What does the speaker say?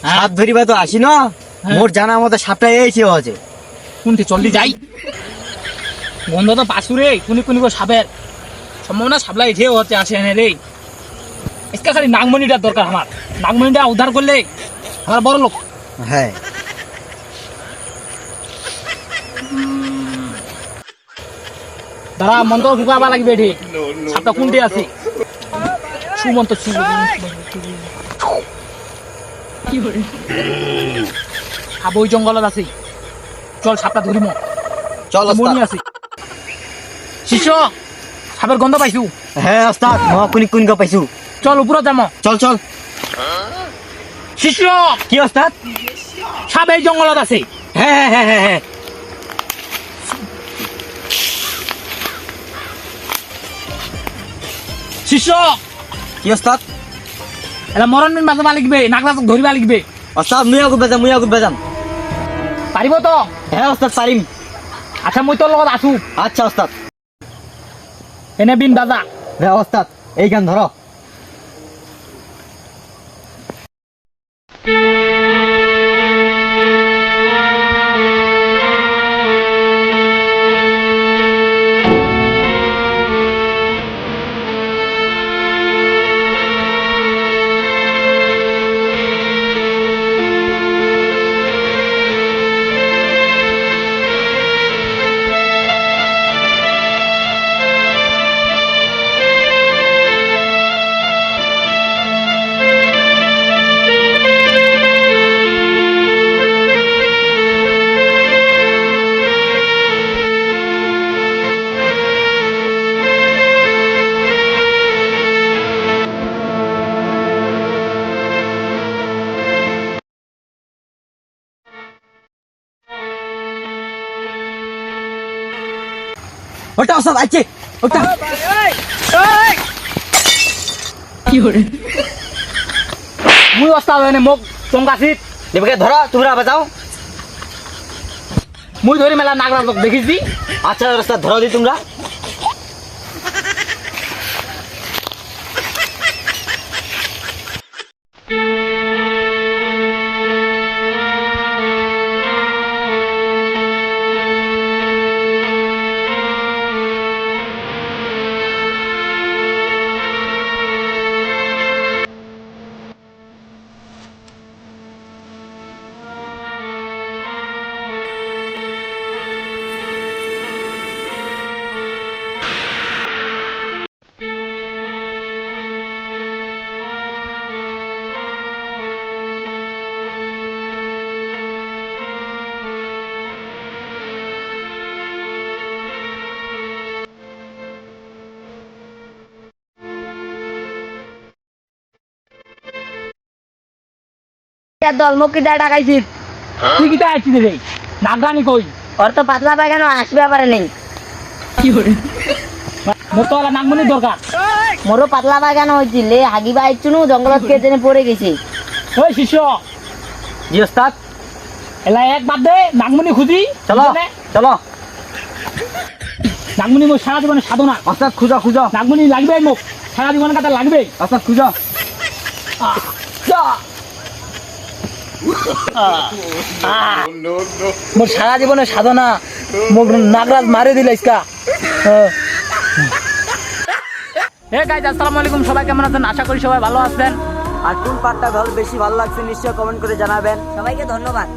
সাপ ধরিবা তো আসি না মোর জানা মতো সাপটা এইছে আছে কোনটি চললি যাই গন্ধ তো পাশুরে কোনি কোনি করে সাপের সম্ভাবনা সাপলা এঠেও হচ্ছে আসে এনে রে আজকে খালি নাগমণিটার দরকার আমার নাগমণিটা উদ্ধার করলে আমার বড় লোক হ্যাঁ দাঁড়া মন্ত্র ঢুকাবা লাগবে ঠিক সাপটা কোনটি আছে সুমন্ত্র সাপ ওই জঙ্গলত আছে চল সাপটা ধরিম চল মনি আছে শিষ্য সাপের গন্ধ পাইছু হ্যাঁ ওস্তাদ মই কোনি কোনি গা পাইছো চল উপরে যাম চল চল শিষ্য কি ওস্তাদ সাপ এই জঙ্গলত আছে হ্যাঁ হ্যাঁ হ্যাঁ হ্যাঁ হ্যাঁ শিষ্য কি ওস্তাদ এটা মরণ মিন বাজাবা লিখবে নাগরাজ ধরিবা লিখবে ওস্তাদ মুই আগত বেজাম পারিব তো হ্যাঁ ওস্তাদ পারিম আচ্ছা মই তোর লগত আছু আচ্ছা ওস্তাদ এনে বিন বাজা হ্যাঁ ওস্তাদ এই গান ধরো ওটা ওস্তাদ আইছে ওটা মুই অস্তাদ এনে মোক চমকাছিত দেবকে ধরো তোমরা বাজাও মুই ধরি মেলা নাগরাজ দেখিছি আচ্ছা ওস্তাদ ধরো দি তোমরা দলমুখী দা ডাকাইছিস তুই কিটা আইছিস রে নাগরানি কই ওর তো পাতলা পায়খানা আসবে পারে নেই মোর তো নাগমণির দরকার মোরও পাতলা পায়খানা হয়েছিল হাগিবা আইছুনু জঙ্গলত কে জেনে পড়ে গেছে ওই শিষ্য জি ওস্তাদ এলা এক বাদ দে নাগমণি খুঁজি চলো চলো নাগমণি মোর সারা জীবনের সাধনা ওস্তাদ খুঁজো খুঁজো নাগমণি লাগবে মোক সারা জীবনের কাটা লাগবে ওস্তাদ খুঁজো মোর সারা জীবনের সাধনা মোক নাগরাজ মারে দিল ইসকা হে গাইজ আসসালামু আলাইকুম সবাই কেমন আছেন আশা করি সবাই ভালো আছেন আর কোন পার্টটা বেশি ভালো লাগছে নিশ্চয়ই কমেন্ট করে জানাবেন সবাইকে ধন্যবাদ।